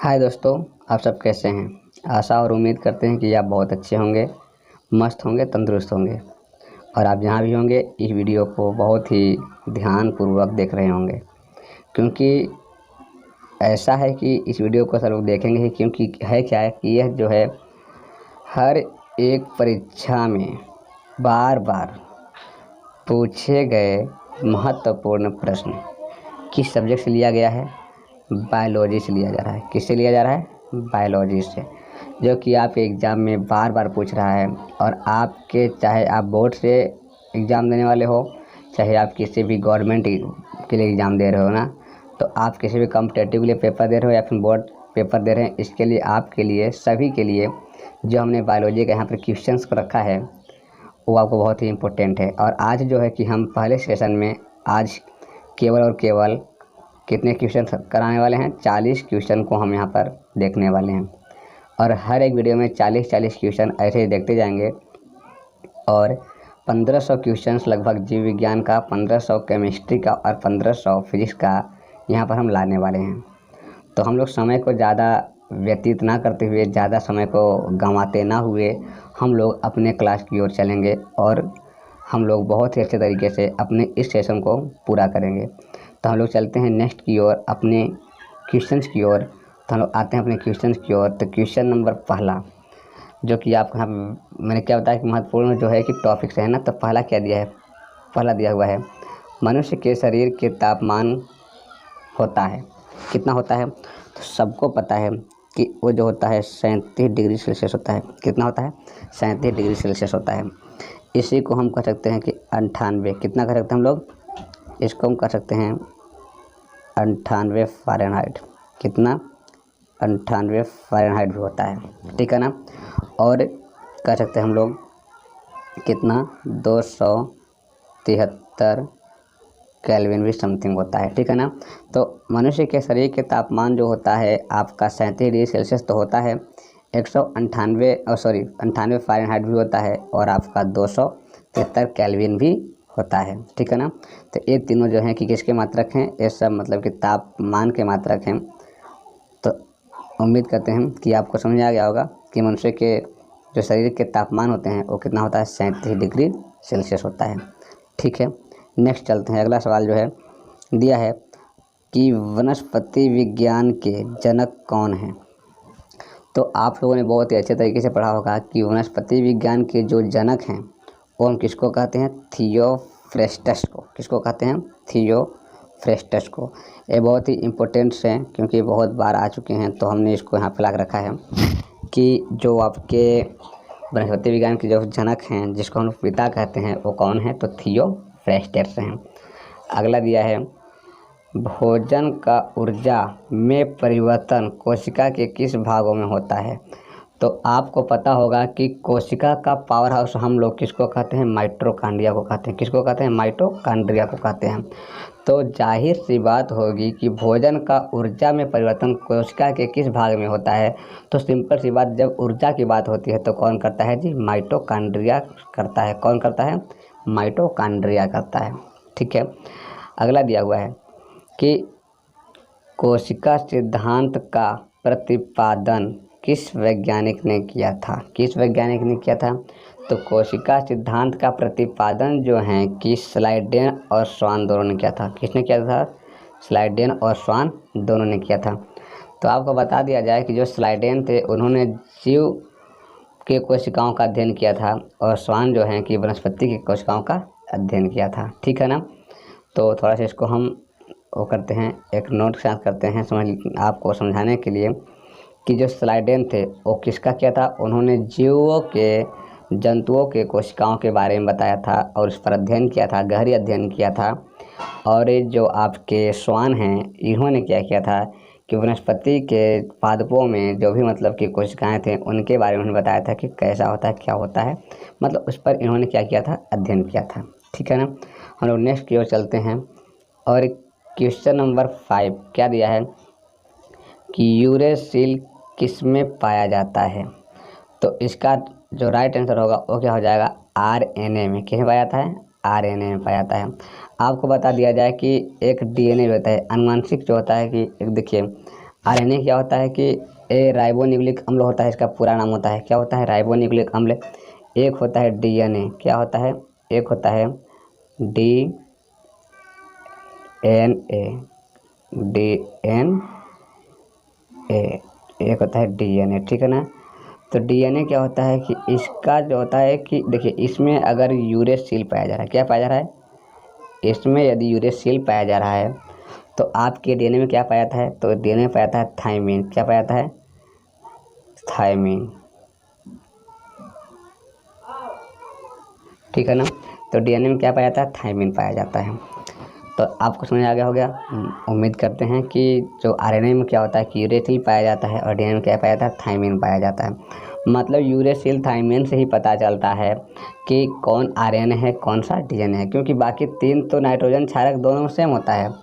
हाय दोस्तों, आप सब कैसे हैं। आशा और उम्मीद करते हैं कि आप बहुत अच्छे होंगे, मस्त होंगे, तंदुरुस्त होंगे और आप जहाँ भी होंगे इस वीडियो को बहुत ही ध्यानपूर्वक देख रहे होंगे। क्योंकि ऐसा है कि इस वीडियो को सब लोग देखेंगे ही, क्योंकि है क्या है कि यह जो है हर एक परीक्षा में बार बार पूछे गए महत्वपूर्ण प्रश्न किस सब्जेक्ट से लिया गया है। बायोलॉजी से लिया जा रहा है। किससे लिया जा रहा है? बायोलॉजी से, जो कि आपके एग्ज़ाम में बार बार पूछ रहा है। और आपके चाहे आप बोर्ड से एग्ज़ाम देने वाले हो, चाहे आप किसी भी गवर्नमेंट के लिए एग्ज़ाम दे रहे हो ना, तो आप किसी भी कॉम्पिटिटिव के लिए पेपर दे रहे हो या फिर बोर्ड पेपर दे रहे हैं, इसके लिए आपके लिए सभी के लिए जो हमने बायोलॉजी का यहाँ पर क्वेश्चंस को रखा है वो आपको बहुत ही इम्पोर्टेंट है। और आज जो है कि हम पहले सेशन में आज केवल और केवल कितने क्वेश्चन कराने वाले हैं? 40 क्वेश्चन को हम यहाँ पर देखने वाले हैं। और हर एक वीडियो में 40 क्वेश्चन ऐसे ही देखते जाएंगे। और 1500 क्वेश्चंस लगभग जीव विज्ञान का, 1500 केमिस्ट्री का और 1500 फिजिक्स का यहाँ पर हम लाने वाले हैं। तो हम लोग समय को ज़्यादा व्यतीत ना करते हुए, ज़्यादा समय को गंवाते ना हुए, हम लोग अपने क्लास की ओर चलेंगे और हम लोग बहुत ही अच्छे तरीके से अपने इस सेशन को पूरा करेंगे। तो हम लोग चलते हैं नेक्स्ट की ओर, अपने क्वेश्चंस की ओर। तो हम लोग आते हैं अपने क्वेश्चंस की ओर। तो क्वेश्चन नंबर पहला, जो कि आपको यहाँ मैंने क्या बताया कि महत्वपूर्ण जो है कि टॉपिक से है ना, तो पहला क्या दिया है? पहला दिया हुआ है मनुष्य के शरीर के तापमान होता है, कितना होता है? तो सबको पता है कि वो जो होता है 37 डिग्री सेल्सियस होता है। कितना होता है? 37 डिग्री सेल्सियस होता है। इसी को हम कह सकते हैं कि 98, कितना कह सकते हैं हम लोग? इसको हम कह सकते हैं 98 फ़ारेनहाइट। कितना? 98 फ़ारेनहाइट भी होता है, ठीक है ना। और कह सकते हैं हम लोग कितना? 273 केल्विन भी समथिंग होता है, ठीक है ना। तो मनुष्य के शरीर के तापमान जो होता है आपका 37 डिग्री सेल्सियस तो होता है, 98 फ़ारेनहाइट भी होता है और आपका 273 केल्विन भी होता है, ठीक है ना। तो ये तीनों जो हैं कि किसके मात्रक हैं? ये सब मतलब कि तापमान के मात्रक हैं। तो उम्मीद करते हैं कि आपको समझ आ गया होगा कि मनुष्य के जो शरीर के तापमान होते हैं वो कितना होता है? 37 डिग्री सेल्सियस होता है, ठीक है। नेक्स्ट चलते हैं। अगला सवाल जो है दिया है कि वनस्पति विज्ञान के जनक कौन हैं। तो आप लोगों ने बहुत ही अच्छे तरीके से पढ़ा होगा कि वनस्पति विज्ञान के जो जनक हैं वो हम किसको कहते हैं? थियोफ्रेस्टस को। किसको कहते हैं? थियोफ्रेस्टस को। ये बहुत ही इम्पोर्टेंट्स हैं क्योंकि बहुत बार आ चुके हैं, तो हमने इसको यहाँ पे ला रखा है कि जो आपके वनस्पति विज्ञान के जो जनक हैं, जिसको हम लोग पिता कहते हैं, वो कौन है? तो थियोफ्रेस्टस हैं। अगला दिया है भोजन का ऊर्जा में परिवर्तन कोशिका के किस भागों में होता है। तो आपको पता होगा कि कोशिका का पावर हाउस हम लोग किसको कहते हैं? माइटोकॉन्ड्रिया को कहते हैं। किसको कहते हैं? माइटोकॉन्ड्रिया को कहते हैं। तो जाहिर सी बात होगी कि भोजन का ऊर्जा में परिवर्तन कोशिका के किस भाग में होता है। तो सिंपल सी बात, जब ऊर्जा की बात होती है तो कौन करता है जी? माइटोकॉन्ड्रिया करता है। कौन करता है? माइटोकॉन्ड्रिया करता है, ठीक है। अगला दिया हुआ है कि कोशिका सिद्धांत का प्रतिपादन किस वैज्ञानिक ने किया था? किस वैज्ञानिक ने किया था? तो कोशिका सिद्धांत का प्रतिपादन जो है कि स्लाइडेन और स्वान दोनों ने किया था। किसने किया था? स्लाइडेन और स्वान दोनों ने किया था। तो आपको बता दिया जाए कि जो स्लाइडेन थे उन्होंने जीव के कोशिकाओं का अध्ययन किया था और स्वान जो हैं कि वनस्पति की कोशिकाओं का अध्ययन किया था, ठीक है ना। तो थोड़ा सा इसको हम वो करते हैं, एक नोट के साथ करते हैं आपको समझाने के लिए कि जो स्लाइडेन थे वो किसका किया था? उन्होंने जीवों के, जंतुओं के कोशिकाओं के बारे में बताया था और उस पर अध्ययन किया था, गहरी अध्ययन किया था। और ये जो आपके स्वान हैं इन्होंने क्या किया था कि वनस्पति के पादपों में जो भी मतलब कि कोशिकाएं थे उनके बारे में उन्होंने बताया था कि कैसा होता है, क्या होता है, मतलब उस पर इन्होंने क्या किया था? अध्ययन किया था, ठीक है ना। हम लोग नेक्स्ट की ओर चलते हैं। और क्वेश्चन नंबर 5 क्या दिया है कि यूरेसिल किस में पाया जाता है। तो इसका जो राइट आंसर होगा वो क्या हो जाएगा? आरएनए में। किस में पाया जाता है? आरएनए में पाया जाता है। आपको बता दिया जाए कि एक डीएनए होता है, आनुवंशिक जो होता है कि एक देखिए आरएनए क्या होता है कि ए राइबोन्यूक्लिक अम्ल होता है, इसका पूरा नाम होता है, क्या होता है, राइबोन्यूक्लिक अम्ल। एक होता है डीएनए, क्या होता है, एक होता है डीएनए, एक होता है डीएनए, ठीक है ना। तो डीएनए क्या होता है कि इसका जो होता है कि देखिए, इसमें अगर यूरेसिल पाया जा रहा है, क्या पाया जा रहा है, इसमें यदि यूरेसिल पाया जा रहा है तो आपके डीएनए में क्या पाया जाता है, तो डीएनए में पाया जाता है थायमिन, क्या पाया जाता है, थायमिन, ठीक है ना। तो डीएनए में क्या पाया जाता है, थायमिन पाया जाता है। तो आपको समझ आ गया हो गया। उम्मीद करते हैं कि जो आरएनए में क्या होता है कि यूरेसिल पाया जाता है और डीएनए में क्या पाया जाता है, थायमिन पाया जाता है। मतलब यूरेसिल थायमिन से ही पता चलता है कि कौन आरएनए है, कौन सा डीएनए है, क्योंकि बाकी तीन तो नाइट्रोजन क्षारक दोनों सेम होता है,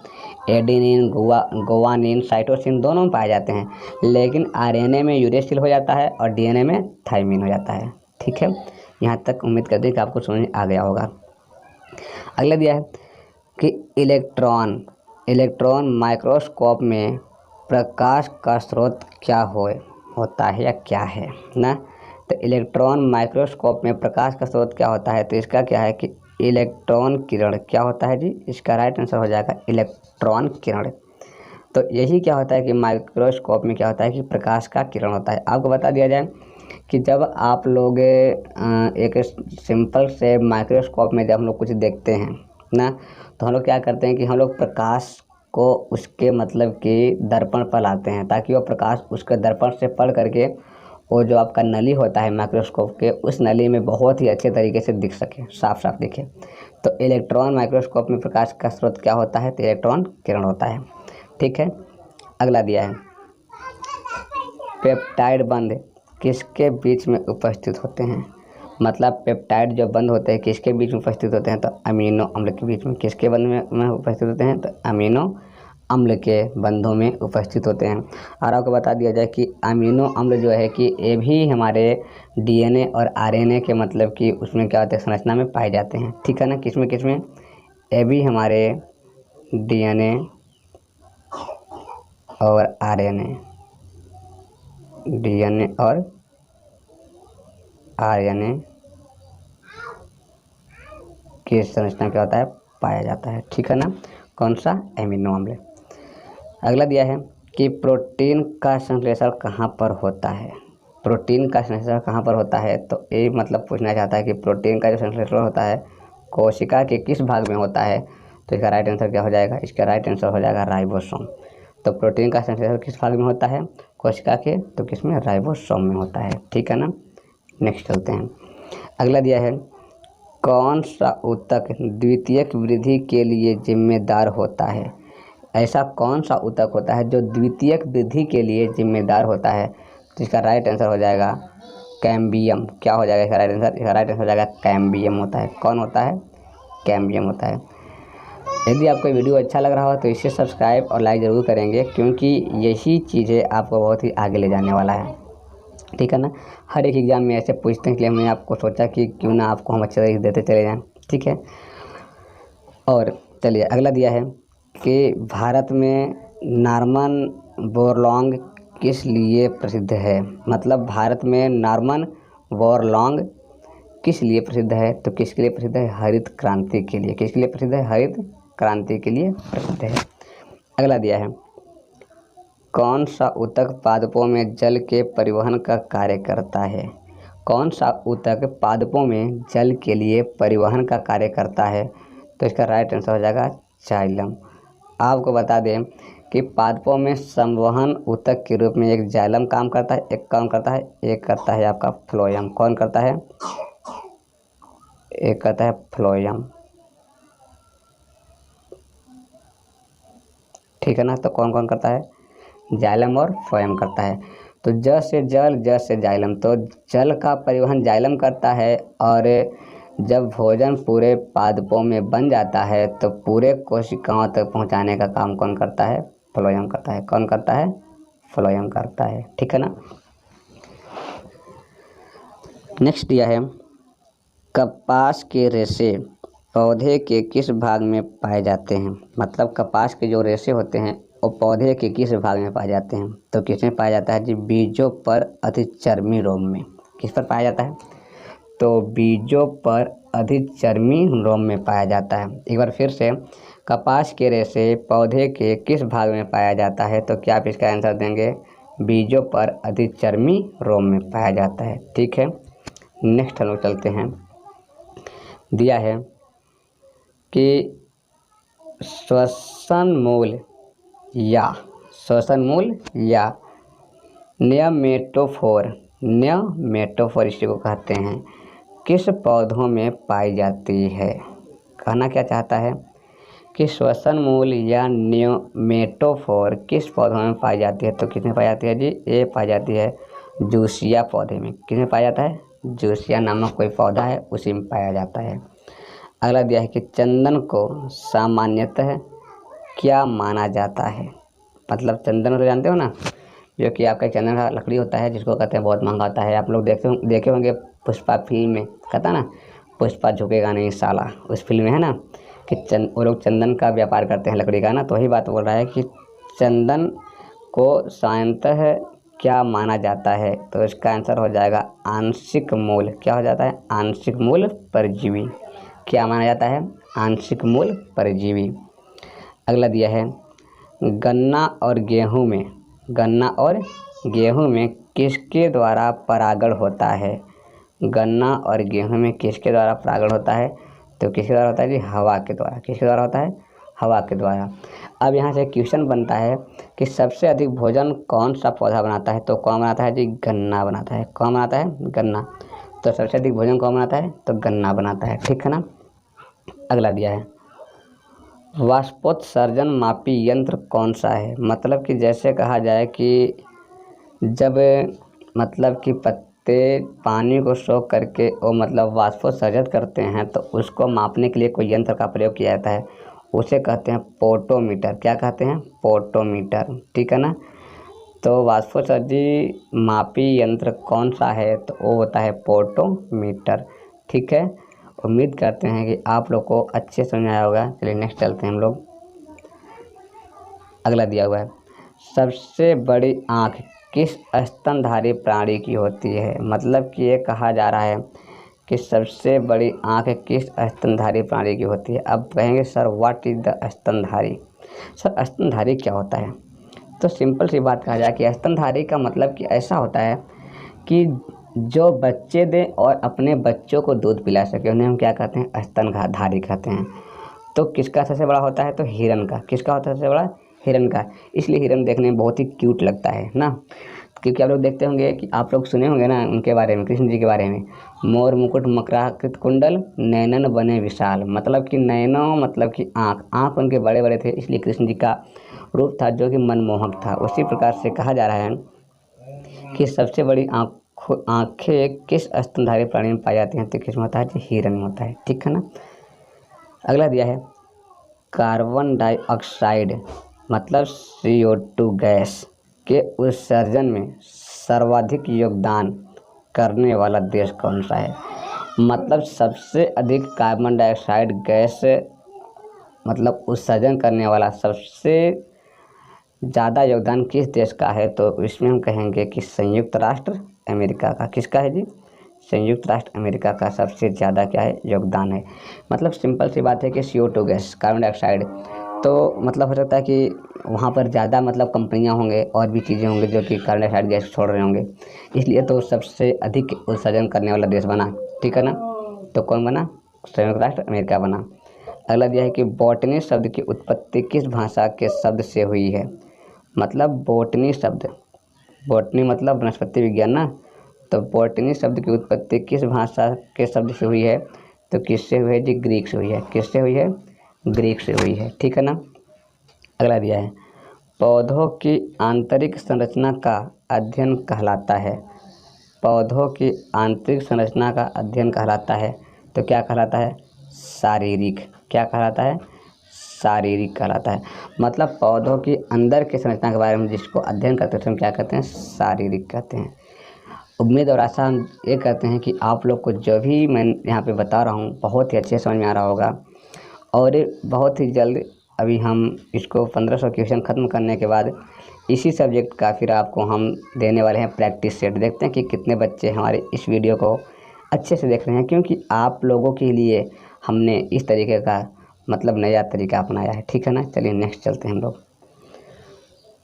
एडेनिन, गुआनिन, साइटोसिन दोनों में पाए जाते हैं, लेकिन आरएनए में यूरेसिल हो जाता है और डीएनए में थायमिन हो जाता है, ठीक है। यहाँ तक उम्मीद करते हैं कि आपको समझ आ गया होगा। अगला दिया है कि इलेक्ट्रॉन माइक्रोस्कोप में प्रकाश का स्रोत क्या होता है या क्या है ना। तो इलेक्ट्रॉन माइक्रोस्कोप में प्रकाश का स्रोत क्या होता है, तो इसका क्या है कि इलेक्ट्रॉन किरण, क्या होता है जी, इसका राइट आंसर हो जाएगा इलेक्ट्रॉन किरण। तो यही क्या होता है कि माइक्रोस्कोप में क्या होता है कि प्रकाश का किरण होता है। आपको बता दिया जाए कि जब आप लोग एक सिंपल से माइक्रोस्कोप में जब हम लोग कुछ देखते हैं ना, तो हम लोग क्या करते हैं कि हम लोग प्रकाश को उसके मतलब कि दर्पण पर लाते हैं, ताकि वो प्रकाश उसके दर्पण से पढ़ करके वो जो आपका नली होता है माइक्रोस्कोप के, उस नली में बहुत ही अच्छे तरीके से दिख सके, साफ साफ दिखे। तो इलेक्ट्रॉन माइक्रोस्कोप में प्रकाश का स्रोत क्या होता है, तो इलेक्ट्रॉन किरण होता है, ठीक है। अगला दिया है पेप्टाइड बंध किसके बीच में उपस्थित होते हैं। मतलब पेप्टाइड जो बंध होते हैं किसके बीच में उपस्थित होते हैं, तो अमीनो अम्ल के बीच में। किसके बंध में उपस्थित होते हैं, तो अमीनो अम्ल के बंधों में उपस्थित होते हैं। और आपको बता दिया जाए कि अमीनो अम्ल जो है कि ये भी हमारे डीएनए और आरएनए के मतलब कि उसमें क्या होता है, संरचना में पाए जाते हैं, ठीक है ना। किसमें किसमें, ये भी हमारे डीएनए और आरएनए, डीएनए और आरएनए की संरचना क्या होता है, पाया जाता है, ठीक है ना। कौन सा, एमिनो अम्ल। अगला दिया है कि प्रोटीन का संश्लेषण कहाँ पर होता है। प्रोटीन का संश्लेषण कहाँ पर होता है, तो ये मतलब पूछना चाहता है कि प्रोटीन का जो संश्लेषण होता है कोशिका के किस भाग में होता है। तो इसका राइट आंसर क्या हो जाएगा, इसका राइट आंसर हो जाएगा राइबोसोम। तो प्रोटीन का संश्लेषण किस भाग में होता है, कोशिका के, तो किसमें, राइबोसोम में होता है, ठीक है ना। नेक्स्ट चलते हैं। अगला दिया है कौन सा ऊतक द्वितीयक वृद्धि के लिए जिम्मेदार होता है। ऐसा कौन सा ऊतक होता है जो द्वितीयक वृद्धि के लिए जिम्मेदार होता है, तो इसका राइट आंसर हो जाएगा कैम्बियम। क्या हो जाएगा इसका राइट आंसर, इसका राइट आंसर हो जाएगा कैम्बियम होता है। कौन होता है, कैम्बियम होता है। यदि आपको वीडियो अच्छा लग रहा हो तो इसे सब्सक्राइब और लाइक ज़रूर करेंगे, क्योंकि यही चीज़ें आपको बहुत ही आगे ले जाने वाला है, ठीक है ना। हर एक एग्ज़ाम में ऐसे पूछते हैं, इसलिए हमने आपको सोचा कि क्यों ना आपको हम अच्छे तरीके देते चले जाएं, ठीक है। और चलिए अगला दिया है कि भारत में नॉर्मन बोरलॉन्ग किस लिए प्रसिद्ध है। मतलब भारत में नॉर्मन बोरलॉन्ग किस लिए प्रसिद्ध है, तो किसके लिए प्रसिद्ध है, हरित क्रांति के लिए। किसके लिए प्रसिद्ध है, हरित क्रांति के लिए प्रसिद्ध है। अगला दिया है कौन सा ऊतक पादपों में जल के परिवहन का कार्य करता है। कौन सा ऊतक पादपों में जल के लिए परिवहन का कार्य करता है, तो इसका राइट आंसर हो जाएगा जाइलम। आपको बता दें कि पादपों में संवहन ऊतक के रूप में एक जाइलम काम करता है, एक काम करता है, एक करता है आपका फ्लोएम। कौन करता है, एक करता है फ्लोएम, ठीक है ना। तो कौन कौन करता है, जाइलम और फ्लोएम करता है। तो ज से जल, ज से जाइलम, तो जल का परिवहन जाइलम करता है, और जब भोजन पूरे पादपों में बन जाता है तो पूरे कोशिकाओं तक पहुंचाने का काम कौन करता है, फ्लोएम करता है। कौन करता है, फ्लोएम करता है, ठीक है ना। नेक्स्ट दिया है कपास के रेशे पौधे के किस भाग में पाए जाते हैं। मतलब कपास के जो रेशे होते हैं और पौधे के किस भाग में पाए जाते हैं? तो किसमें पाया जाता है जी? बीजों पर अधिचर्मी रोम में। किस पर पाया जाता है? तो बीजों पर अधिचर्मी रोम में पाया जाता है। एक बार फिर से, कपास के रेशे पौधे के किस भाग में पाया जाता है? तो क्या आप इसका आंसर देंगे? बीजों पर अधिचर्मी रोम में पाया जाता है। ठीक है, नेक्स्ट हम लोग चलते हैं। दिया है कि श्वसन मूल या नियमेटोफोर इसी को कहते हैं, किस पौधों में पाई जाती है? कहना क्या चाहता है कि श्वसन मूल या नियमेटोफोर किस पौधों में पाई जाती है? तो किसमें पाई जाती है जी? ये पाई जाती है जूसिया पौधे में। किसमें पाया जाता है? जूसिया नामक कोई पौधा है, उसी में पाया जाता है। अगला दिया है कि चंदन को सामान्यतः क्या माना जाता है? मतलब चंदन तो जानते हो ना, जो कि आपका चंदन का लकड़ी होता है, जिसको कहते हैं बहुत महंगा होता है। आप लोग देखे होंगे पुष्पा फिल्म में, कहता ना पुष्पा झुकेगा नहीं साला, उस फिल्म में है ना कि वो लोग चंदन का व्यापार करते हैं, लकड़ी का ना। तो वही बात बोल रहा है कि चंदन को सामान्यतः क्या माना जाता है? तो इसका आंसर हो जाएगा आंशिक मूल। क्या हो जाता है? आंशिक मूल परजीवी। क्या माना जाता है? आंशिक मूल परजीवी। अगला दिया है गन्ना और गेहूं में किसके द्वारा परागण होता है? गन्ना और गेहूं में किसके द्वारा परागण होता है? तो किसके द्वारा होता है जी? हवा के द्वारा। किसके द्वारा होता है? हवा के द्वारा। अब यहाँ से क्वेश्चन बनता है कि सबसे अधिक भोजन कौन सा पौधा बनाता है? तो कौन बनाता है जी? गन्ना बनाता है। कौन बनाता है? गन्ना। तो सबसे अधिक भोजन कौन बनाता है? तो गन्ना बनाता है। ठीक है ना। अगला दिया है वाष्पोत्सर्जन मापी यंत्र कौन सा है? मतलब कि जैसे कहा जाए कि जब मतलब कि पत्ते पानी को सोख करके वो मतलब वाष्पोत्सर्जन करते हैं, तो उसको मापने के लिए कोई यंत्र का प्रयोग किया जाता है, उसे कहते हैं पोटोमीटर। क्या कहते हैं? पोटोमीटर। ठीक है ना। तो वाष्पोत्सर्जी मापी यंत्र कौन सा है? तो वो होता है पोटोमीटर। ठीक है, उम्मीद करते हैं कि आप लोग को अच्छे समझ आया होगा। चलिए नेक्स्ट चलते हैं हम लोग। अगला दिया हुआ है सबसे बड़ी आँख किस स्तनधारी प्राणी की होती है? मतलब कि ये कहा जा रहा है कि सबसे बड़ी आँख किस स्तनधारी प्राणी की होती है? अब कहेंगे सर व्हाट इज द स्तनधारी? सर स्तनधारी क्या होता है? तो सिंपल सी बात कहा जाए कि स्तनधारी का मतलब कि ऐसा होता है कि जो बच्चे दें और अपने बच्चों को दूध पिला सके, उन्हें हम क्या कहते हैं? स्तनधारी कहते हैं। तो किसका सबसे बड़ा होता है? तो हिरन का। किसका होता है सबसे बड़ा? हिरन का। इसलिए हिरन देखने में बहुत ही क्यूट लगता है ना, क्योंकि आप लोग देखते होंगे कि आप लोग सुने होंगे ना उनके बारे में, कृष्ण जी के बारे में, मोर मुकुट मकराकृत कुंडल नैनन बने विशाल। मतलब कि नैनों मतलब कि आँख उनके बड़े बड़े थे, इसलिए कृष्ण जी का रूप था जो कि मनमोहक था। उसी प्रकार से कहा जा रहा है कि सबसे बड़ी आँखें किस स्तनधारी प्राणी में पाई जाती हैं? तो किसमें होता है? हिरन में होता है। ठीक है ना। अगला दिया है कार्बन डाइऑक्साइड मतलब CO2 गैस के उत्सर्जन में सर्वाधिक योगदान करने वाला देश कौन सा है? मतलब सबसे अधिक कार्बन डाइऑक्साइड गैस मतलब उत्सर्जन करने वाला सबसे ज़्यादा योगदान किस देश का है? तो इसमें हम कहेंगे कि संयुक्त राष्ट्र अमेरिका का। किसका है जी? संयुक्त राष्ट्र अमेरिका का सबसे ज़्यादा क्या है? योगदान है। मतलब सिंपल सी बात है कि CO2 गैस कार्बन डाइऑक्साइड, तो मतलब हो सकता है कि वहाँ पर ज़्यादा मतलब कंपनियाँ होंगे और भी चीज़ें होंगे जो कि कार्बन डाइऑक्साइड गैस छोड़ रहे होंगे, इसलिए तो सबसे अधिक उत्सर्जन करने वाला देश बना। ठीक है ना। तो कौन बना? संयुक्त राष्ट्र अमेरिका बना। अगला दिया है कि बॉटनी शब्द की उत्पत्ति किस भाषा के शब्द से हुई है? मतलब बॉटनी शब्द, बॉटनी मतलब वनस्पति विज्ञान ना, तो बॉटनी शब्द की उत्पत्ति किस भाषा के शब्द से हुई है? तो किससे हुई है जी? ग्रीक से हुई है। किससे हुई है? ग्रीक से हुई है। ठीक है ना। अगला दिया है पौधों की आंतरिक संरचना का अध्ययन कहलाता है। पौधों की आंतरिक संरचना का अध्ययन कहलाता है, तो क्या कहलाता है? शारीरिक। क्या कहलाता है? शारीरिक कहलाता है। मतलब पौधों की अंदर की संरचना के बारे में जिसको अध्ययन करते हैं, क्या कहते हैं? शारीरिक कहते हैं। उम्मीद और आशा हम ये कहते हैं कि आप लोग को जो भी मैं यहाँ पे बता रहा हूँ बहुत ही अच्छे समझ में आ रहा होगा, और बहुत ही जल्द अभी हम इसको 1500 क्वेश्चन ख़त्म करने के बाद इसी सब्जेक्ट का फिर आपको हम देने वाले हैं प्रैक्टिस सेट। देखते हैं कि कितने बच्चे हमारे इस वीडियो को अच्छे से देख रहे हैं, क्योंकि आप लोगों के लिए हमने इस तरीके का मतलब नया तरीका अपनाया है। ठीक है ना, चलिए नेक्स्ट चलते हैं हम लोग।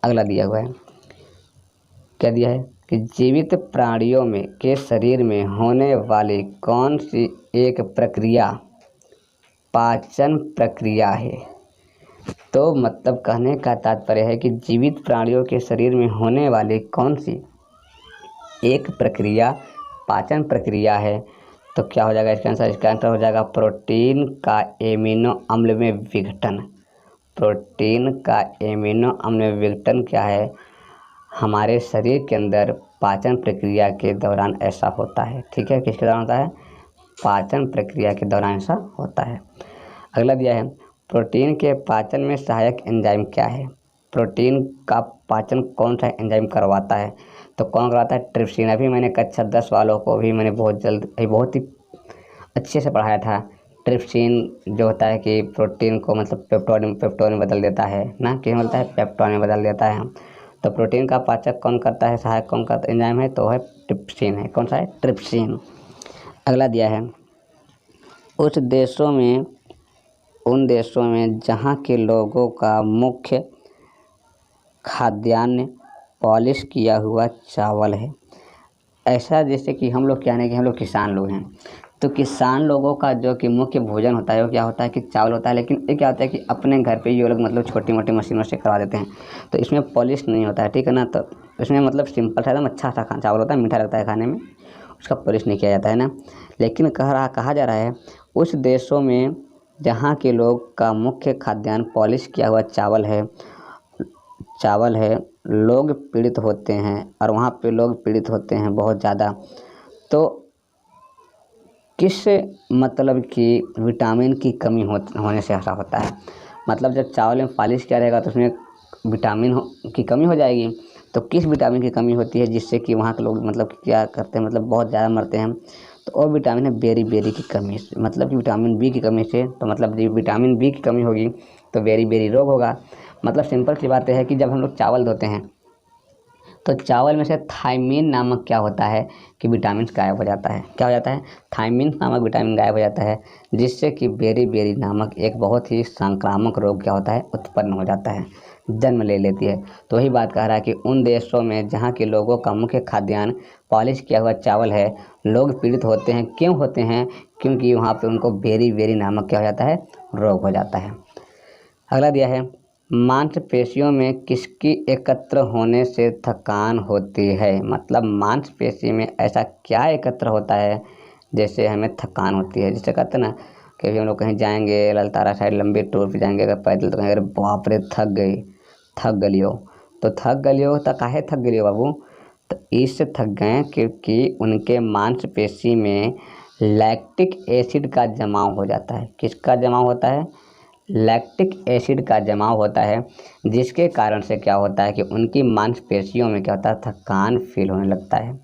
अगला दिया हुआ है, क्या दिया है कि जीवित प्राणियों में के शरीर में होने वाली कौन सी एक प्रक्रिया पाचन प्रक्रिया है। तो मतलब कहने का तात्पर्य है कि जीवित प्राणियों के शरीर में होने वाली कौन सी एक प्रक्रिया पाचन प्रक्रिया है। तो क्या हो जाएगा इसका आंसर? इसका आंसर हो जाएगा प्रोटीन का एमिनो अम्ल में विघटन। प्रोटीन का एमिनो अम्ल में विघटन क्या है, हमारे शरीर के अंदर पाचन प्रक्रिया के दौरान ऐसा होता है। ठीक है, किसके दौरान होता है? पाचन प्रक्रिया के दौरान ऐसा होता है। अगला दिया है, प्रोटीन के पाचन में सहायक एंजाइम क्या है। प्रोटीन का पाचन कौन सा एंजाइम करवाता है? तो कौन करवाता है? ट्रिप्सिन। अभी मैंने कक्षा 10 वालों को भी मैंने बहुत ही अच्छे से पढ़ाया था। ट्रिप्सिन जो होता है कि प्रोटीन को मतलब पेप्टोन में बदल देता है ना, क्या बोलता है? पेप्टोन में बदल देता है। तो प्रोटीन का पाचक कौन करता है, सहायक कौन करता एंजाइम है? तो है ट्रिप्सिन है। कौन सा है? ट्रिप्सिन। अगला दिया है, उन देशों में जहाँ के लोगों का मुख्य खाद्यान्न पॉलिश किया हुआ चावल है। ऐसा जैसे कि हम लोग क्या है कि हम लोग किसान लोग हैं, तो किसान लोगों का जो कि मुख्य भोजन होता है वो क्या होता है कि चावल होता है। लेकिन ये क्या होता है कि अपने घर पे ये लोग मतलब छोटी मोटी मशीनों से करवा देते हैं, तो इसमें पॉलिश नहीं होता है। ठीक है ना, तो इसमें मतलब सिंपल सा एकदम अच्छा सा चावल होता है, मीठा लगता है खाने में, उसका पॉलिश नहीं किया जाता है ना। लेकिन कहा जा रहा है उस देशों में जहाँ के लोग का मुख्य खाद्यान्न पॉलिश किया हुआ चावल है, लोग पीड़ित होते हैं, और वहाँ पे लोग पीड़ित होते हैं बहुत ज़्यादा। तो किस मतलब कि विटामिन की कमी होने से ऐसा होता है। मतलब जब चावल में पॉलिश किया रहेगा तो उसमें विटामिन की कमी हो जाएगी। तो किस विटामिन की कमी होती है जिससे कि वहाँ के लोग मतलब क्या करते हैं, मतलब बहुत ज़्यादा मरते हैं। तो और विटामिन है बेरी की कमी से, मतलब कि विटामिन बी की कमी से। तो मतलब जब विटामिन बी की कमी होगी तो बेरी रोग होगा। मतलब सिंपल सी बात है कि जब हम लोग चावल धोते हैं तो चावल में से थायमीन नामक क्या होता है कि विटामिन गायब हो जाता है। क्या हो जाता है? थायमीन नामक विटामिन गायब हो जाता है, जिससे कि बेरी नामक एक बहुत ही संक्रामक रोग क्या होता है, उत्पन्न हो जाता है, जन्म ले लेती है। तो वही बात कह रहा है कि उन देशों में जहाँ के लोगों का मुख्य खाद्यान्न पॉलिश किया हुआ चावल है, लोग पीड़ित होते हैं। क्यों होते हैं? क्योंकि वहाँ पे उनको बेरी नामक क्या हो जाता है, रोग हो जाता है। अगला दिया है, मांसपेशियों में किसकी एकत्र होने से थकान होती है। मतलब मांसपेशी में ऐसा क्या एकत्र होता है जैसे हमें थकान होती है। जैसे कहते हैं ना कि हम लोग कहीं जाएंगे, ललतारा साइड लंबी टूर पे जाएंगे अगर पैदल, तो कहेंगे अरे बाप रे थक गलियो। तो थक गलियो तो काहे थक गलियो बाबू? तो इससे थक गए क्योंकि उनके मांसपेशी में लैक्टिक एसिड का जमाव हो जाता है। किसका जमाव होता है? लैक्टिक एसिड का जमाव होता है, जिसके कारण से क्या होता है कि उनकी मांसपेशियों में क्या होता है, थकान फील होने लगता है।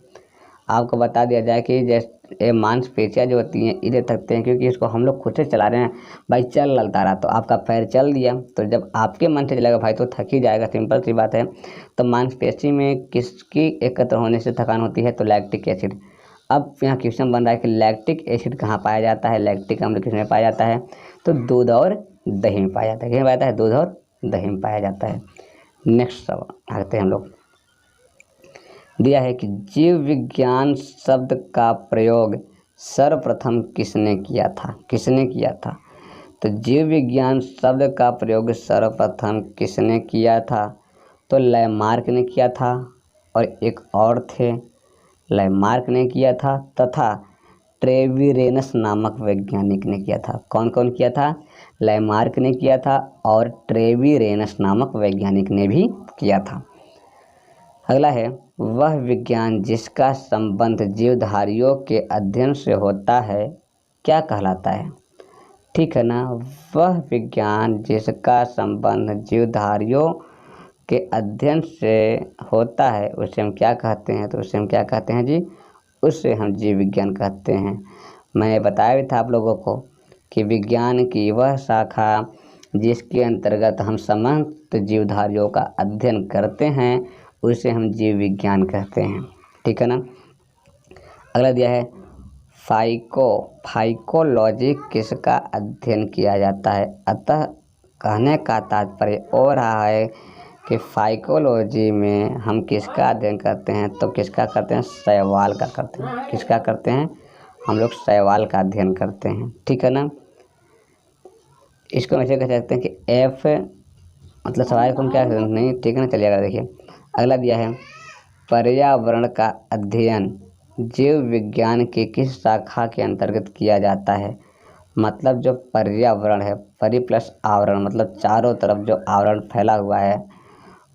आपको बता दिया जाए कि जैसे मांसपेशियाँ जो होती हैं इधर थकते हैं क्योंकि इसको हम लोग खुद से चला रहे हैं। भाई चल ललतारा, तो आपका पैर चल दिया, तो जब आपके मन से चलेगा भाई तो थक ही जाएगा, सिंपल सी बात है। तो मांसपेशी में किसकी एकत्र होने से थकान होती है? तो लैक्टिक एसिड। अब यहाँ क्वेश्चन बन रहा है कि लैक्टिक एसिड कहाँ पाया जाता है, लैक्टिक अम्ल किसमें पाया जाता है? तो दूध और दही में पाया जाता है। किसमें पाया जाता है? दूध और दही में पाया जाता है। नेक्स्ट सवाल आते हैं हम लोग। दिया है कि जीव विज्ञान शब्द का प्रयोग सर्वप्रथम किसने किया था? तो जीव विज्ञान शब्द का प्रयोग सर्वप्रथम किसने किया था? तो लैमार्क ने किया था, और एक और थे, लैमार्क ने किया था तथा ट्रेविरेनस नामक वैज्ञानिक ने किया था। कौन कौन किया था? लैमार्क ने किया था और ट्रेविरेनस नामक वैज्ञानिक ने भी किया था। अगला है, वह विज्ञान जिसका संबंध जीवधारियों के अध्ययन से होता है क्या कहलाता है? ठीक है ना, वह विज्ञान जिसका संबंध जीवधारियों के अध्ययन से होता है उसे हम क्या कहते हैं? तो उसे हम क्या कहते हैं जी? उससे हम जीव विज्ञान कहते हैं। मैंने बताया भी था आप लोगों को कि विज्ञान की वह शाखा जिसके अंतर्गत हम समस्त जीवधारियों का अध्ययन करते हैं उसे हम जीव विज्ञान कहते हैं। ठीक है ना। अगला दिया है फाइकोलॉजी किसका अध्ययन किया जाता है। अतः कहने का तात्पर्य हो रहा है कि फाइकोलॉजी में हम किसका अध्ययन करते हैं, तो किसका करते हैं, शैवाल का करते हैं। किसका करते हैं, हम लोग शैवाल का अध्ययन करते हैं। ठीक है ना। इसको ऐसे कह सकते हैं कि एफ मतलब सवाल को हम क्या नहीं, ठीक है ना। चलिएगा देखिए अगला दिया है पर्यावरण का अध्ययन जीव विज्ञान की किस शाखा के अंतर्गत किया जाता है। मतलब जो पर्यावरण है, परि प्लस आवरण मतलब चारों तरफ जो आवरण फैला हुआ है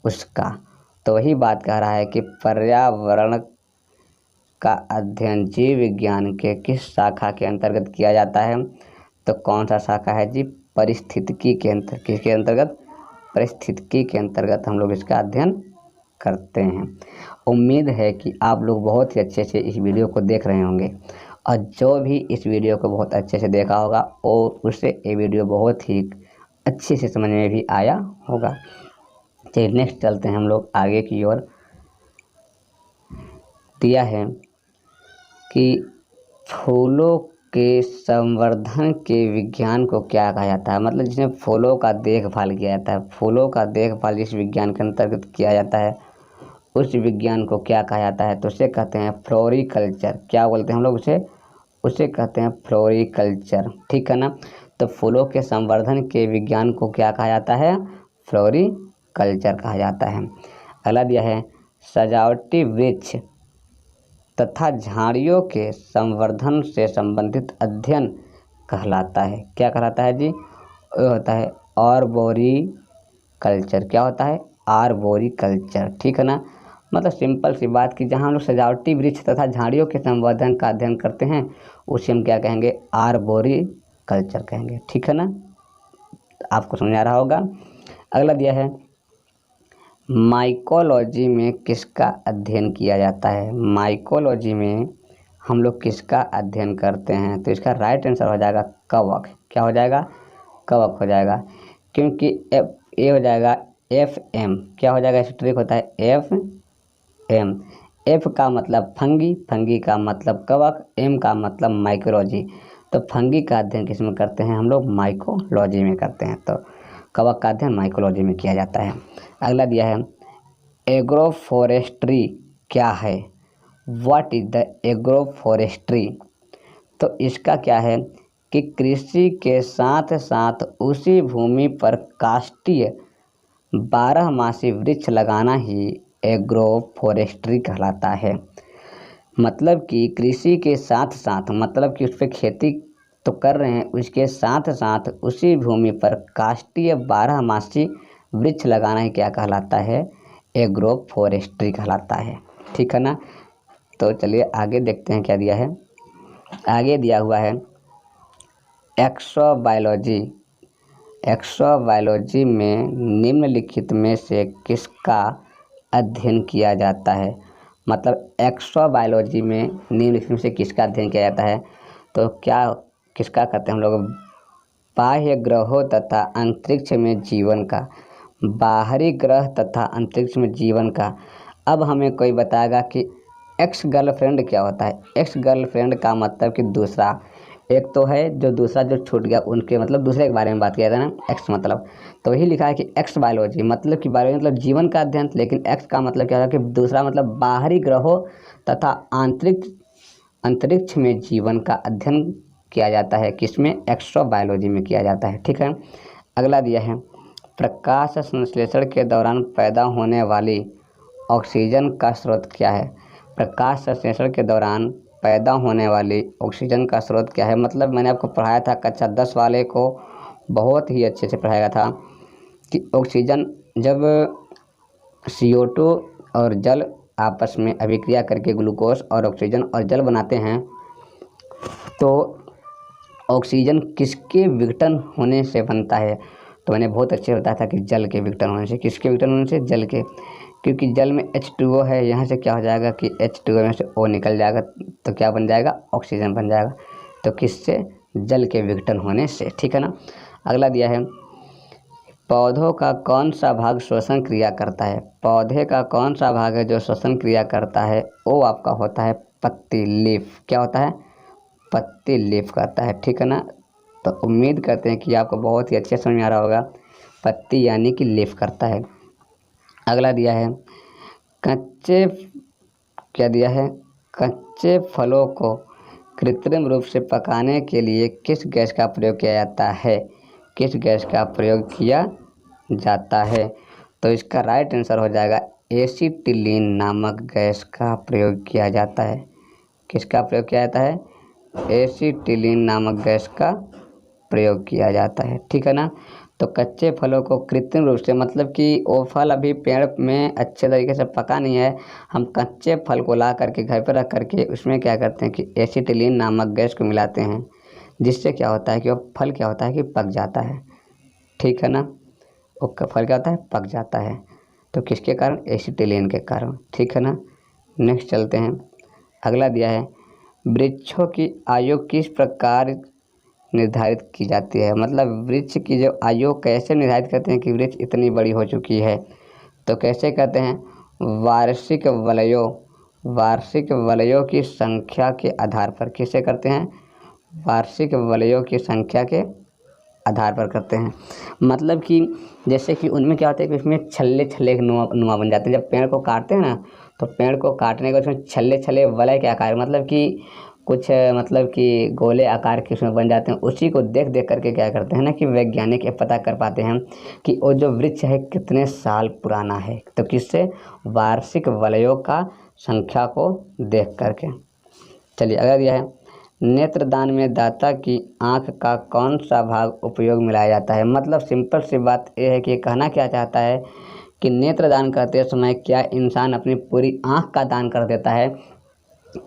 उसका, तो वही बात कह रहा है कि पर्यावरण का अध्ययन जीव विज्ञान के किस शाखा के अंतर्गत किया जाता है। तो कौन सा शाखा है जी, परिस्थितिकी के अंतर्गत। किसके अंतर्गत, परिस्थितिकी के अंतर्गत हम लोग इसका अध्ययन करते हैं। उम्मीद है कि आप लोग बहुत ही अच्छे से इस वीडियो को देख रहे होंगे और जो भी इस वीडियो को बहुत अच्छे से देखा होगा और उसे ये वीडियो बहुत ही अच्छे से समझ में भी आया होगा। चलिए नेक्स्ट चलते हैं हम लोग आगे की ओर। दिया है कि फूलों के संवर्धन के विज्ञान को क्या कहा जाता है। मतलब जिसमें फूलों का देखभाल किया जाता है, फूलों का देखभाल जिस विज्ञान के अंतर्गत किया जाता है उस विज्ञान को क्या कहा जाता है, तो उसे कहते हैं फ्लोरिकल्चर। क्या बोलते हैं हम लोग उसे कहते हैं फ्लोरिकल्चर। ठीक है ना। तो फूलों के संवर्धन के विज्ञान को क्या कहा जाता है, फ्लोरिकल्चर कहा जाता है। अगला दिया है सजावटी वृक्ष तथा झाड़ियों के संवर्धन से संबंधित अध्ययन कहलाता है। क्या कहलाता है जी, ये होता है आर्बोरिकल्चर। क्या होता है, आर्बोरिकल्चर। ठीक है ना। मतलब सिंपल सी बात कि जहाँ हम लोग सजावटी वृक्ष तथा झाड़ियों के संवर्धन का अध्ययन करते हैं उसे हम क्या कहेंगे, आर्बोरिकल्चर कहेंगे। ठीक है ना, आपको समझ आ रहा होगा। अगला दिया है माइकोलॉजी में किसका अध्ययन किया जाता है। माइकोलॉजी में हम लोग किसका अध्ययन करते हैं, तो इसका राइट आंसर हो जाएगा कवक। क्या हो जाएगा, कवक हो जाएगा। क्योंकि ए हो जाएगा FM। क्या हो जाएगा, इस ट्रिक होता है FM। F का मतलब फंगी, फंगी का मतलब कवक, M का मतलब माइकोलॉजी। तो फंगी का अध्ययन किस में करते हैं हम लोग, माइकोलॉजी में करते हैं। तो कवक का अध्ययन माइकोलॉजी में किया जाता है। अगला दिया है एग्रोफॉरेस्ट्री क्या है। What is the agroforestry. तो इसका क्या है कि कृषि के साथ साथ उसी भूमि पर काष्ठीय 12मासी वृक्ष लगाना ही एग्रोफॉरेस्ट्री कहलाता है। मतलब कि कृषि के साथ साथ, मतलब कि उस पर खेती तो कर रहे हैं, उसके साथ साथ उसी भूमि पर काष्ठीय 12मासी वृक्ष लगाना ही क्या कहलाता है, एग्रोफॉरेस्ट्री कहलाता है। ठीक है ना। तो चलिए आगे देखते हैं क्या दिया है। आगे दिया हुआ है एक्सोबायोलॉजी। एक्सोबायोलॉजी में निम्नलिखित में से किसका अध्ययन किया जाता है। मतलब एक्सोबायोलॉजी में निम्नलिखित में से किसका अध्ययन किया जाता है, तो क्या किसका कहते हैं हम लोग, बाह्य ग्रहों तथा अंतरिक्ष में जीवन का, बाहरी ग्रह तथा अंतरिक्ष में जीवन का। अब हमें कोई बताएगा कि एक्स गर्लफ्रेंड क्या होता है। एक्स गर्लफ्रेंड का मतलब कि दूसरा, एक तो है जो दूसरा जो छूट गया उनके मतलब दूसरे के बारे में बात किया था ना, एक्स मतलब। तो वही लिखा है कि एक्स बायोलॉजी मतलब कि बायोलॉजी मतलब जीवन का अध्ययन, लेकिन एक्स का मतलब क्या होगा कि दूसरा मतलब बाहरी ग्रहों तथा अंतरिक्ष में जीवन का अध्ययन किया जाता है। किसमें, एक्सोबायोलॉजी में किया जाता है। ठीक है। अगला दिया है प्रकाश संश्लेषण के दौरान पैदा होने वाली ऑक्सीजन का स्रोत क्या है। प्रकाश संश्लेषण के दौरान पैदा होने वाली ऑक्सीजन का स्रोत क्या है। मतलब मैंने आपको पढ़ाया था कक्षा 10 वाले को, बहुत ही अच्छे से पढ़ाया था कि ऑक्सीजन जब CO2 और जल आपस में अभिक्रिया करके ग्लूकोज और ऑक्सीजन और जल बनाते हैं, तो ऑक्सीजन किसके विघटन होने से बनता है। तो मैंने बहुत अच्छे बताया था कि जल के विघटन होने से। किसके विघटन होने से, जल के। क्योंकि जल में H2O है, यहाँ से क्या हो जाएगा कि H2O में से O निकल जाएगा, तो क्या बन जाएगा, ऑक्सीजन बन जाएगा। तो किससे, जल के विघटन होने से। ठीक है ना। अगला दिया है पौधों का कौन सा भाग श्वसन क्रिया करता है? पौधे का कौन सा भाग है जो श्वसन क्रिया करता है? वो आपका होता है पत्ती, लीफ। क्या होता है? पत्ती, लीफ करता है, ठीक है ना। तो उम्मीद करते हैं कि आपको बहुत ही अच्छे समझ में आ रहा होगा। पत्ती यानी कि लीफ करता है। अगला दिया है कच्चे, क्या दिया है? कच्चे फलों को कृत्रिम रूप से पकाने के लिए किस गैस का प्रयोग किया जाता है? किस गैस का प्रयोग किया जाता है? तो इसका राइट आंसर हो जाएगा एसीटिलीन नामक गैस का प्रयोग किया जाता है। किसका प्रयोग किया जाता है? एसीटिलीन नामक गैस का प्रयोग किया जाता है, ठीक है ना। तो कच्चे फलों को कृत्रिम रूप से, मतलब कि वो फल अभी पेड़ में अच्छे तरीके से पका नहीं है, हम कच्चे फल को ला करके घर पर रख करके उसमें क्या करते हैं कि एसीटिलीन नामक गैस को मिलाते हैं, जिससे क्या होता है कि वो फल क्या होता है कि पक जाता है, ठीक है ना। वो फल क्या होता है? पक जाता है। तो किसके कारण? एसीटिलीन के कारण, ठीक है ना। नेक्स्ट चलते हैं। अगला दिया है वृक्षों की आयु किस प्रकार निर्धारित की जाती है? मतलब वृक्ष की जो आयु कैसे निर्धारित करते हैं कि वृक्ष इतनी बड़ी हो चुकी है? तो कैसे कहते हैं? वार्षिक वलयों की संख्या के आधार पर। किसे करते हैं? वार्षिक वलयों की संख्या के आधार पर करते हैं। मतलब कि जैसे कि उनमें क्या होता है कि उसमें छल्ले छल्ले के नुमा बन जाते हैं। जब पेड़ को काटते हैं ना, तो पेड़ को काटने के बाद उसमें छल्ले छल्ले वलय के आकार, मतलब कि कुछ मतलब कि गोले आकार के उसमें बन जाते हैं। उसी को देख देख करके क्या करते हैं ना कि वैज्ञानिक ये पता कर पाते हैं कि वो जो वृक्ष है कितने साल पुराना है। तो किससे? वार्षिक वलयों का संख्या को देख करके। चलिए अगला दिया है नेत्रदान में दाता की आँख का कौन सा भाग उपयोग में लाया जाता है? मतलब सिंपल सी बात यह है कि कहना क्या चाहता है कि नेत्रदान करते समय क्या इंसान अपनी पूरी आँख का दान कर देता है?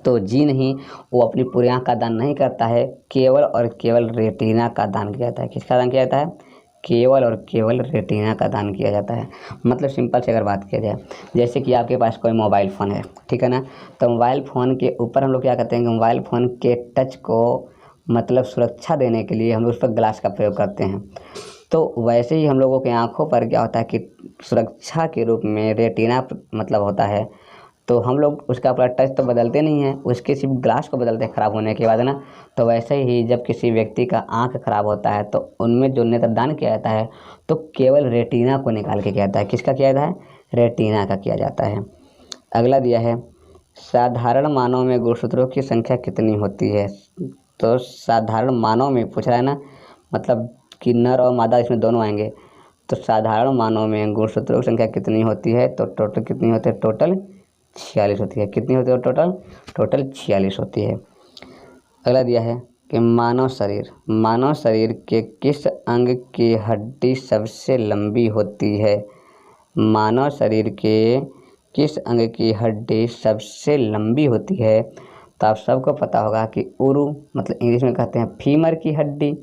तो जी नहीं, वो अपनी पूरी आँख का दान नहीं करता है, केवल और केवल रेटिना का दान किया जाता है। किसका दान किया जाता है? केवल और केवल रेटिना का दान किया जाता है। मतलब सिंपल से अगर बात किया जाए, जैसे कि आपके पास कोई मोबाइल फ़ोन है, ठीक है ना। तो मोबाइल फ़ोन के ऊपर हम लोग क्या करते हैं कि मोबाइल फ़ोन के टच को मतलब सुरक्षा देने के लिए हम लोग उस पर ग्लास का प्रयोग करते हैं। तो वैसे ही हम लोगों के आँखों पर क्या होता है कि सुरक्षा के रूप में रेटिना मतलब होता है। तो हम लोग उसका पूरा टच तो बदलते नहीं हैं, उसके सिर्फ ग्लास को बदलते हैं ख़राब होने के बाद ना। तो वैसे ही जब किसी व्यक्ति का आँख ख़राब होता है तो उनमें जो नेत्रदान किया जाता है तो केवल रेटिना को निकाल के किया जाता है। किसका किया जाता है? रेटिना का किया जाता है। अगला दिया है साधारण मानव में गुणसूत्रों की संख्या कितनी होती है? तो साधारण मानव में पूछ रहा है ना, मतलब कि नर और मादा इसमें दोनों आएंगे। तो साधारण मानव में गुणसूत्रों की संख्या कितनी होती है? तो टोटल कितनी होती है? टोटल 46 होती है। कितनी होती है टोटल? टोटल 46 होती है। अगला दिया है कि मानव शरीर के किस अंग की हड्डी सबसे लंबी होती है? मानव शरीर के किस अंग की हड्डी सबसे लंबी होती है? तो आप सबको पता होगा कि उरु, मतलब इंग्लिश में कहते हैं फीमर की हड्डी।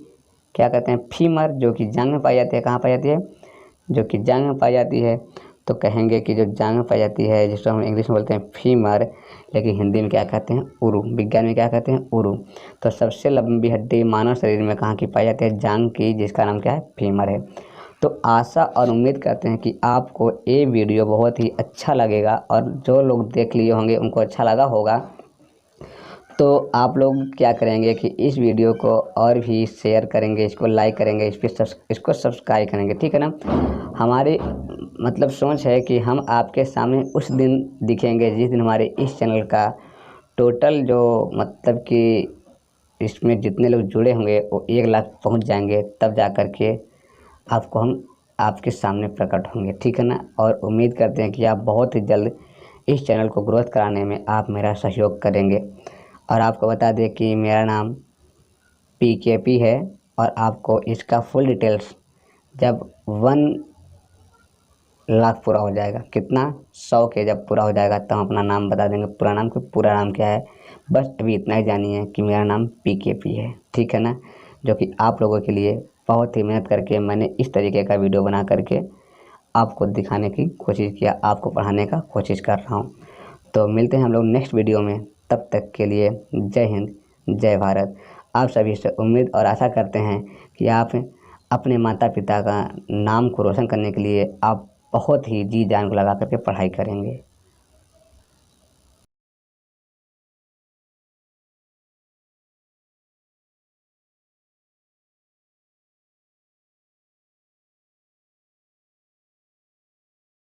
क्या कहते हैं? फीमर, जो कि जांघ में पाई जाती है। कहाँ पाई जाती है? जो कि जांघ में पाई जाती है। तो कहेंगे कि जो जांघ में पाई जाती है, जिसको हम इंग्लिश में बोलते हैं फीमर, लेकिन हिंदी में क्या कहते हैं? उरु। विज्ञान में क्या कहते हैं? उरु। तो सबसे लंबी हड्डी मानव शरीर में कहाँ की पाई जाती है? जांघ की, जिसका नाम क्या है? फीमर है। तो आशा और उम्मीद करते हैं कि आपको ये वीडियो बहुत ही अच्छा लगेगा, और जो लोग देख लिए होंगे उनको अच्छा लगा होगा। तो आप लोग क्या करेंगे कि इस वीडियो को और भी शेयर करेंगे, इसको लाइक करेंगे, इसको सब्सक्राइब करेंगे, ठीक है ना। हमारी मतलब सोच है कि हम आपके सामने उस दिन दिखेंगे जिस दिन हमारे इस चैनल का टोटल जो मतलब कि इसमें जितने लोग जुड़े होंगे वो 1 लाख पहुंच जाएंगे, तब जा कर के आपको हम आपके सामने प्रकट होंगे, ठीक है ना। और उम्मीद करते हैं कि आप बहुत ही जल्द इस चैनल को ग्रोथ कराने में आप मेरा सहयोग करेंगे। और आपको बता दें कि मेरा नाम PKP है, और आपको इसका फुल डिटेल्स जब 1 लाख पूरा हो जाएगा, कितना? 100 के जब पूरा हो जाएगा तब हम अपना नाम बता देंगे। पूरा नाम क्या है, बस अभी इतना ही जानिए कि मेरा नाम PKP है, ठीक है ना। जो कि आप लोगों के लिए बहुत ही मेहनत करके मैंने इस तरीके का वीडियो बना करके आपको दिखाने की कोशिश किया, आपको पढ़ाने का कोशिश कर रहा हूँ। तो मिलते हैं हम लोग नेक्स्ट वीडियो में, तब तक के लिए जय हिंद, जय भारत। आप सभी से उम्मीद और आशा करते हैं कि आप अपने माता पिता का नाम को रोशन करने के लिए आप बहुत ही जी जान को लगा करके पढ़ाई करेंगे।